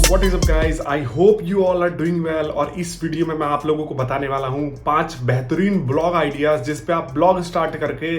What is up guys, I hope you all are doing well. और इस video में मैं आप लोगों को बताने वाला हूँ 5 बेहतरीन ब्लॉग आइडियाज जिस पे आप ब्लॉग स्टार्ट करके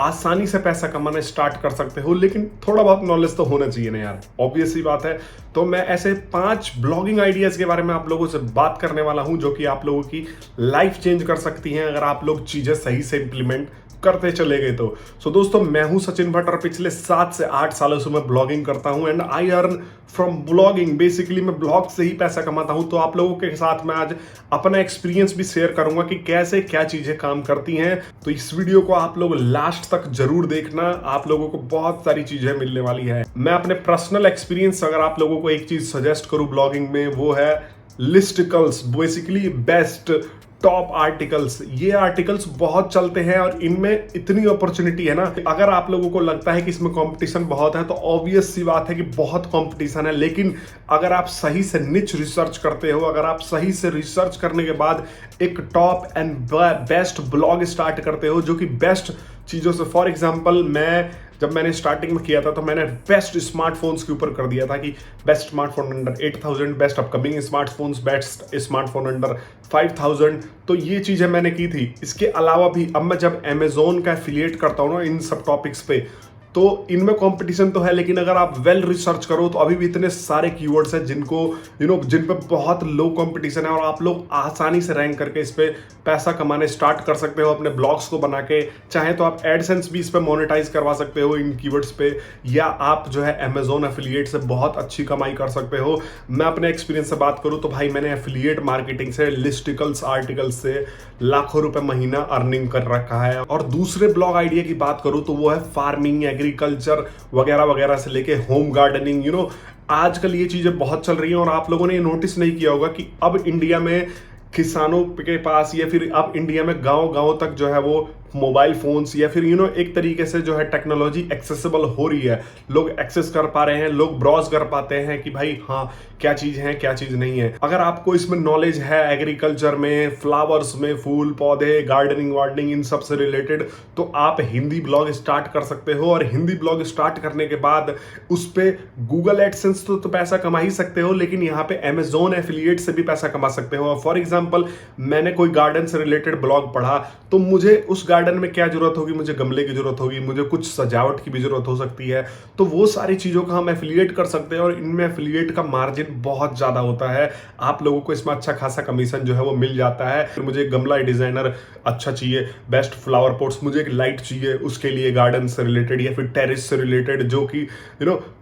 आसानी से पैसा कमाना स्टार्ट कर सकते हो। लेकिन थोड़ा बहुत नॉलेज तो होना चाहिए ना यार, ऑब्वियस सी बात है। तो मैं ऐसे 5 ब्लॉगिंग आइडियाज के बारे में आप लोगों से बात करने वाला हूँ जो कि आप लोगों की लाइफ चेंज कर सकती हैं अगर आप लोग चीजें सही से इंप्लीमेंट करते चले गए तो। सो दोस्तों, मैं हूं सचिन भट्ट और पिछले 7 से 8 सालों से मैं ब्लॉगिंग करता हूं and I earn from blogging. Basically मैं ब्लॉग से ही पैसा कमाता हूं। तो आप लोगों के साथ मैं आज अपना एक्सपीरियंस भी शेयर करूंगा कि कैसे क्या चीजें काम करती हैं। तो इस वीडियो को आप लोग लास्ट तक जरूर देखना, आप लोगों को बहुत सारी चीजें मिलने वाली है। मैं अपने पर्सनल एक्सपीरियंस अगर आप लोगों को एक चीज सजेस्ट करूं ब्लॉगिंग में, वो है listicles. Basically best top articles. ये आर्टिकल्स बहुत चलते हैं और इनमें इतनी अपॉर्चुनिटी है ना, अगर आप लोगों को लगता है कि इसमें कंपटीशन बहुत है तो ऑब्वियस सी बात है कि बहुत कंपटीशन है। लेकिन अगर आप सही से निच रिसर्च करते हो, अगर आप सही से रिसर्च करने के बाद एक top and best blog start करते हो जो कि बेस्ट चीजों से, फॉर एग्जांपल जब मैंने स्टार्टिंग में किया था तो मैंने बेस्ट स्मार्टफोन्स के ऊपर कर दिया था कि best smartphone under 8000, best upcoming smartphones, best smartphone under 5000। तो ये चीजें मैंने की थी। इसके अलावा भी अब मैं जब अमेजोन का एफिलिएट करता हूँ ना इन सब टॉपिक्स पे, तो इनमें कंपटीशन तो है, लेकिन अगर आप वेल रिसर्च करो तो अभी भी इतने सारे कीवर्ड्स हैं जिनको जिन पे बहुत लो कंपटीशन है और आप लोग आसानी से रैंक करके इस पे पैसा कमाने स्टार्ट कर सकते हो अपने ब्लॉग्स को बना के। चाहे तो आप एडसेंस भी इस पे मोनेटाइज करवा सकते हो इन कीवर्ड्स पे, या आप जो है अमेजोन एफिलिएट से बहुत अच्छी कमाई कर सकते हो। मैं अपने एक्सपीरियंस से बात करूं तो भाई मैंने एफिलिएट मार्केटिंग से, लिस्टिकल्स आर्टिकल्स से लाखों रुपए महीना अर्निंग कर रखा है। और दूसरे ब्लॉग आइडिया की बात करूं तो वो है फार्मिंग, एग्रीकल्चर वगैरह वगैरह से लेके होम गार्डनिंग। आजकल ये चीजें बहुत चल रही हैं और आप लोगों ने ये नोटिस नहीं किया होगा कि अब इंडिया में किसानों के पास, या फिर अब इंडिया में गांव गांव तक जो है वो मोबाइल फोन्स, या फिर एक तरीके से जो है टेक्नोलॉजी एक्सेसिबल हो रही है। लोग एक्सेस कर पा रहे हैं, लोग ब्राउज कर पाते हैं कि भाई हाँ क्या चीज है क्या चीज नहीं है। अगर आपको इसमें नॉलेज है एग्रीकल्चर में, फ्लावर्स में, फूल पौधे, गार्डनिंग वार्डनिंग, इन सब से रिलेटेड, तो आप हिंदी ब्लॉग स्टार्ट कर सकते हो। और हिंदी ब्लॉग स्टार्ट करने के बाद उस पे गूगल एडसेंस तो पैसा कमा ही सकते हो, लेकिन यहाँ पे अमेजोन एफिलिएट से भी पैसा कमा सकते हो। फॉर एग्जाम्पल, मैंने कोई गार्डन से रिलेटेड ब्लॉग पढ़ा तो मुझे उस गार्डन में क्या जरूरत होगी, मुझे गमले की जरूरत होगी, मुझे कुछ सजावट की भी जरूरत हो सकती है। तो वो सारी चीजों का हम एफिलिएट कर सकते हैं और इनमें एफिलिएट का मार्जिन बहुत ज्यादा होता है। आप लोगों को इसमें अच्छा खासा कमीशन जो है वो मिल जाता है। फिर मुझे गमला डिजाइनर अच्छा चाहिए, बेस्ट फ्लावर पॉट्स, मुझे एक लाइट चाहिए उसके लिए गार्डन से रिलेटेड या फिर टेरेस से रिलेटेड, जो कि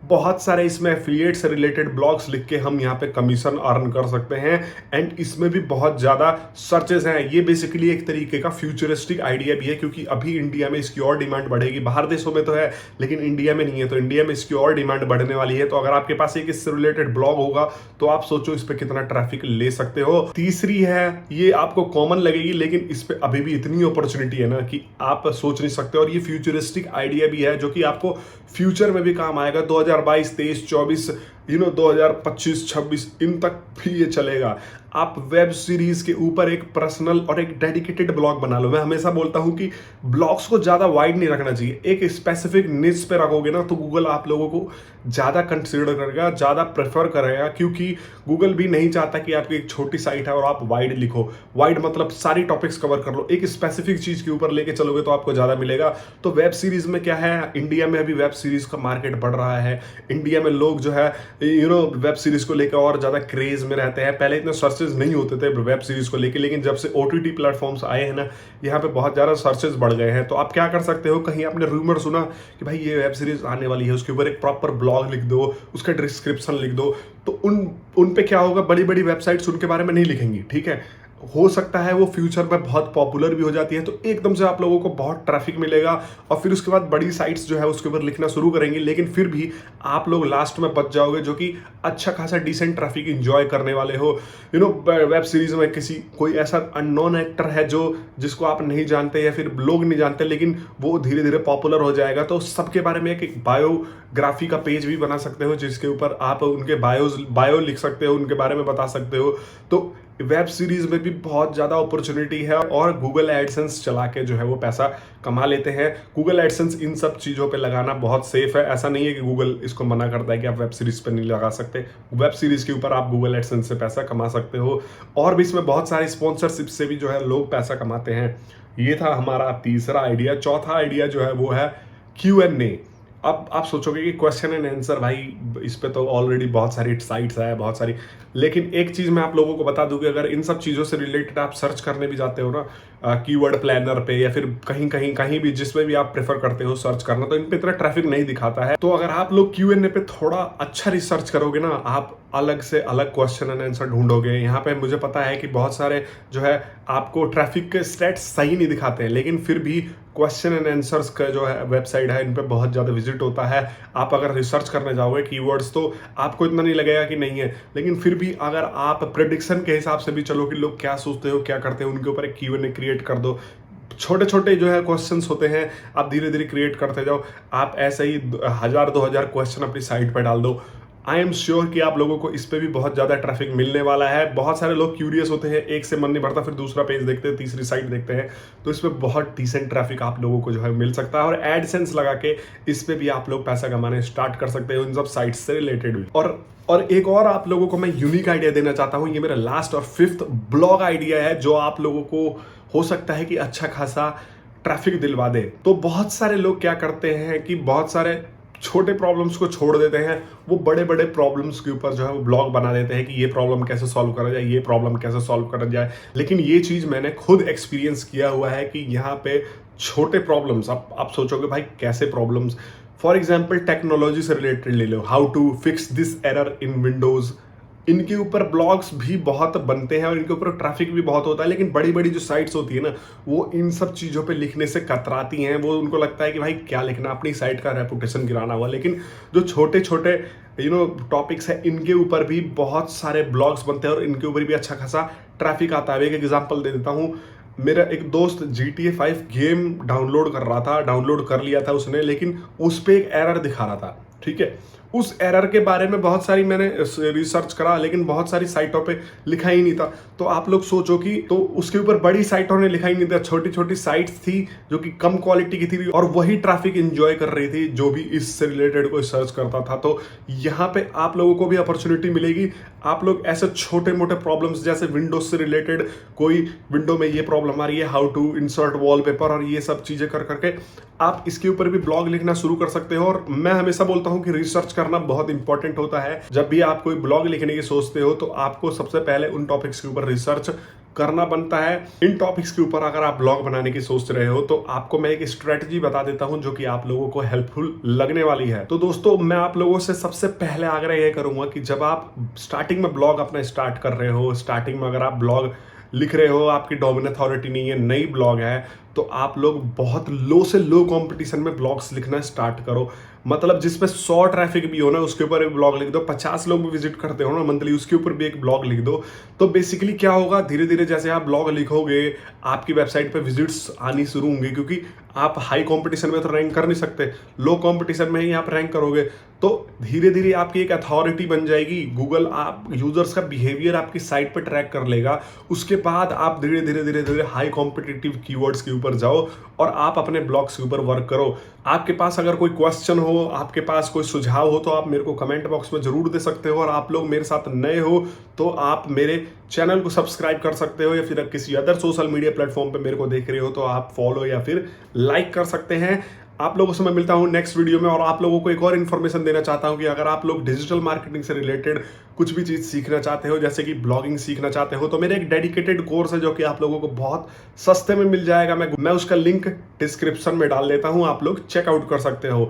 बहुत सारे इसमें एफिलिएट से रिलेटेड ब्लॉग्स लिख के हम यहाँ पे कमीशन अर्न कर सकते हैं। एंड इसमें भी बहुत ज्यादा सर्चेस हैं। ये बेसिकली एक तरीके का फ्यूचरिस्टिक आइडिया भी है, क्योंकि अभी इंडिया में इसकी और डिमांड बढ़ेगी। बाहर देशों में तो है लेकिन इंडिया में नहीं है, तो इंडिया में इसकी और डिमांड बढ़ने वाली है। तो अगर आपके पास एक इससे रिलेटेड ब्लॉग होगा तो आप सोचो इस पे कितना ट्रैफिक ले सकते हो। तीसरी है, ये आपको कॉमन लगेगी लेकिन इस पे अभी भी इतनी अपॉर्चुनिटी है ना कि आप सोच नहीं सकते। और ये फ्यूचरिस्टिक आइडिया भी है जो कि आपको फ्यूचर में भी काम आएगा। 2022, 23, 24, 2025, 26 इन तक भी ये चलेगा। आप वेब सीरीज के ऊपर एक पर्सनल और एक डेडिकेटेड ब्लॉग बना लो। मैं हमेशा बोलता हूं कि ब्लॉग्स को ज्यादा वाइड नहीं रखना चाहिए। एक स्पेसिफिक निच पे रखोगे ना तो गूगल आप लोगों को ज्यादा कंसिडर करेगा, ज्यादा प्रेफर करेगा, क्योंकि गूगल भी नहीं चाहता कि आपकी एक छोटी साइट है और आप वाइड लिखो। वाइड मतलब सारी टॉपिक्स कवर कर लो। एक स्पेसिफिक चीज के ऊपर लेके चलोगे तो आपको ज्यादा मिलेगा। तो वेब सीरीज में क्या है, इंडिया में अभी वेब सीरीज का मार्केट बढ़ रहा है। इंडिया में लोग जो है वेब सीरीज को लेकर और ज्यादा क्रेज में रहते हैं। पहले इतने सर्चेज नहीं होते थे वेब सीरीज को लेके, लेकिन जब से ओटीटी प्लेटफॉर्म्स आए हैं ना, यहाँ पे बहुत ज्यादा सर्चेज बढ़ गए हैं। तो आप क्या कर सकते हो, कहीं आपने रूमर सुना कि भाई ये वेब सीरीज आने वाली है, उसके ऊपर एक प्रॉपर ब्लॉग लिख दो, उसका डिस्क्रिप्शन लिख दो। तो उन पे क्या होगा, बड़ी बड़ी वेबसाइट्स उनके बारे में नहीं लिखेंगी, ठीक है। हो सकता है वो फ्यूचर में बहुत पॉपुलर भी हो जाती है, तो एकदम से आप लोगों को बहुत ट्रैफिक मिलेगा और फिर उसके बाद बड़ी साइट्स जो है उसके ऊपर लिखना शुरू करेंगी। लेकिन फिर भी आप लोग लास्ट में बच जाओगे, जो कि अच्छा खासा डिसेंट ट्रैफिक एंजॉय करने वाले हो। वेब सीरीज में कोई ऐसा अननोन एक्टर है जिसको आप नहीं जानते या फिर लोग नहीं जानते, लेकिन वो धीरे धीरे पॉपुलर हो जाएगा। तो सबके बारे में एक बायोग्राफी का पेज भी बना सकते हो जिसके ऊपर आप उनके बायो लिख सकते हो, उनके बारे में बता सकते हो। तो वेब सीरीज में भी बहुत ज़्यादा अपॉर्चुनिटी है और गूगल एडसेंस चला के जो है वो पैसा कमा लेते हैं। गूगल एडसेंस इन सब चीज़ों पे लगाना बहुत सेफ है। ऐसा नहीं है कि गूगल इसको मना करता है कि आप वेब सीरीज पे नहीं लगा सकते। वेब सीरीज के ऊपर आप गूगल एडसेंस से पैसा कमा सकते हो और भी इसमें बहुत सारी स्पॉन्सरशिप से भी जो है लोग पैसा कमाते हैं। ये था हमारा तीसरा आइडिया। चौथा आइडिया जो है वो है Q&A। अब आप सोचोगे कि क्वेश्चन एंड आंसर, भाई इस पे तो ऑलरेडी बहुत सारी साइट्स है, बहुत सारी, लेकिन एक चीज मैं आप लोगों को बता दूं कि अगर इन सब चीजों से रिलेटेड आप सर्च करने भी जाते हो ना, कीवर्ड प्लानर पे या फिर कहीं कहीं कहीं भी जिसमें भी आप प्रेफर करते हो सर्च करना, तो इन पे इतना ट्रैफिक नहीं दिखाता है। तो अगर आप लोग Q&A पे थोड़ा अच्छा रिसर्च करोगे ना, आप अलग से अलग क्वेश्चन एंड आंसर ढूंढोगे। यहाँ पे मुझे पता है कि बहुत सारे जो है आपको ट्रैफिक के स्टैट्स सही नहीं दिखाते हैं, लेकिन फिर भी क्वेश्चन एंड आंसर्स का जो है वेबसाइट है, इन पे बहुत ज़्यादा विजिट होता है। आप अगर रिसर्च करने जाओगे कीवर्ड्स तो आपको इतना नहीं लगेगा कि नहीं है, लेकिन फिर भी अगर आप प्रेडिक्शन के हिसाब से भी चलो कि लोग क्या सोचते हो, क्या करते हैं, उनके ऊपर एक Q&A क्रिएट कर दो। छोटे छोटे जो है क्वेश्चंस होते हैं, आप धीरे धीरे क्रिएट करते जाओ। आप ऐसे ही 1000-2000 क्वेश्चन अपनी साइट पर डाल दो। आई एम श्योर कि आप लोगों को इस पे भी बहुत ज़्यादा ट्रैफिक मिलने वाला है। बहुत सारे लोग क्यूरियस होते हैं, एक से मन नहीं भरता, फिर दूसरा पेज देखते हैं, तीसरी साइट देखते हैं, तो इस पे बहुत डिसेंट ट्रैफिक आप लोगों को जो है मिल सकता है। और एडसेंस लगा के इस पे भी आप लोग पैसा कमाने स्टार्ट कर सकते हो, इन सब साइट्स से रिलेटेड भी। और एक और आप लोगों को मैं यूनिक आइडिया देना चाहता हूँ। ये मेरा लास्ट और 5th ब्लॉग आइडिया है जो आप लोगों को हो सकता है कि अच्छा खासा ट्रैफिक दिलवा दे। तो बहुत सारे लोग क्या करते हैं कि बहुत सारे छोटे प्रॉब्लम्स को छोड़ देते हैं, वो बड़े बड़े प्रॉब्लम्स के ऊपर जो है वो ब्लॉग बना देते हैं कि ये प्रॉब्लम कैसे सॉल्व करा जाए, ये प्रॉब्लम कैसे सॉल्व करा जाए। लेकिन ये चीज़ मैंने खुद एक्सपीरियंस किया हुआ है कि यहाँ पे छोटे प्रॉब्लम्स, आप सोचोगे भाई कैसे प्रॉब्लम्स, फॉर एग्जाम्पल टेक्नोलॉजी से रिलेटेड ले लो, how to fix this error in Windows. इनके ऊपर ब्लॉग्स भी बहुत बनते हैं और इनके ऊपर ट्रैफिक भी बहुत होता है, लेकिन बड़ी बड़ी जो साइट्स होती है ना, वो इन सब चीज़ों पे लिखने से कतराती हैं। वो उनको लगता है कि भाई क्या लिखना, अपनी साइट का रेपुटेशन गिराना हुआ। लेकिन जो छोटे छोटे टॉपिक्स है, इनके ऊपर भी बहुत सारे ब्लॉग्स बनते हैं और इनके ऊपर भी अच्छा खासा ट्रैफिक आता है। एक एग्जाम्पल दे देता हूँ। मेरा एक दोस्त GTA 5 गेम डाउनलोड कर रहा था, डाउनलोड कर लिया था उसने, लेकिन उस पर एक एरर दिखा रहा था। ठीक है, उस एरर के बारे में बहुत सारी मैंने रिसर्च करा, लेकिन बहुत सारी साइटों पे लिखा ही नहीं था। तो आप लोग सोचो कि तो उसके ऊपर बड़ी साइटों ने लिखा ही नहीं था, छोटी छोटी साइट्स थी जो कि कम क्वालिटी की थी और वही ट्रैफिक एंजॉय कर रही थी जो भी इससे रिलेटेड कोई सर्च करता था। तो यहाँ पे आप लोगों को भी अपॉर्चुनिटी मिलेगी। आप लोग ऐसे छोटे मोटे प्रॉब्लम्स, जैसे विंडोज से रिलेटेड कोई विंडो में ये प्रॉब्लम आ रही है, हाउ टू इंसर्ट वॉलपेपर, और ये सब चीजें कर करके आप इसके ऊपर भी ब्लॉग लिखना शुरू कर सकते हो। और मैं हमेशा बोलता हूँ कि रिसर्च करना बहुत इंपॉर्टेंट होता है। जब भी आप कोई ब्लॉग लिखने की सोचते हो तो आपको सबसे पहले उन टॉपिक्स के ऊपर रिसर्च करना बनता है। इन टॉपिक्स के ऊपर अगर आप ब्लॉग बनाने की सोच रहे हो तो आपको मैं एक स्ट्रेटजी बता देता हूं जो कि आप लोगों को हेल्पफुल लगने वाली है। तो दोस्तों, मैं आप लोगों से सबसे पहले आग्रह यह करूंगा कि जब आप स्टार्टिंग में ब्लॉग अपना स्टार्ट कर रहे हो, स्टार्टिंग में अगर आप ब्लॉग लिख रहे हो, आपकी डोमेन अथॉरिटी नहीं है, नई ब्लॉग है, तो आप लोग बहुत लो से लो कंपटीशन में ब्लॉग्स लिखना स्टार्ट करो। मतलब जिसपे 100 ट्रैफिक भी हो ना, उसके ऊपर एक ब्लॉग लिख दो। 50 लोग भी विजिट करते हो ना मंथली, उसके ऊपर भी एक ब्लॉग लिख दो। तो बेसिकली क्या होगा, धीरे धीरे जैसे आप ब्लॉग लिखोगे, आपकी वेबसाइट पे विजिट्स आनी शुरू होंगी, क्योंकि आप हाई कंपटीशन में तो रैंक कर नहीं सकते, लो कंपटीशन में ही आप रैंक करोगे। तो धीरे धीरे आपकी एक अथॉरिटी बन जाएगी। गूगल आप यूजर्स का बिहेवियर आपकी साइट पर ट्रैक कर लेगा। उसके बाद आप धीरे धीरे धीरे धीरे हाई कॉम्पिटिटिव कीवर्ड्स के ऊपर जाओ और आप अपने ब्लॉग्स के ऊपर वर्क करो। आपके पास अगर कोई क्वेश्चन हो, आपके पास कोई सुझाव हो, तो आप मेरे को कमेंट बॉक्स में जरूर दे सकते हो। और आप लोग मेरे साथ नए हो तो आप मेरे चैनल को सब्सक्राइब कर सकते हो, या फिर किसी अदर सोशल मीडिया प्लेटफॉर्म पे मेरे को देख रहे हो तो आप फॉलो या फिर लाइक कर सकते हैं। आप लोगों से मैं मिलता हूं नेक्स्ट वीडियो में। और आप लोगों को एक और इन्फॉर्मेशन देना चाहता हूं कि अगर आप लोग डिजिटल मार्केटिंग से रिलेटेड कुछ भी चीज सीखना चाहते हो, जैसे कि ब्लॉगिंग सीखना चाहते हो, तो मेरे एक डेडिकेटेड कोर्स है जो कि आप लोगों को बहुत सस्ते में मिल जाएगा। मैं उसका लिंक डिस्क्रिप्शन में डाल देता हूं, आप लोग चेकआउट कर सकते हो।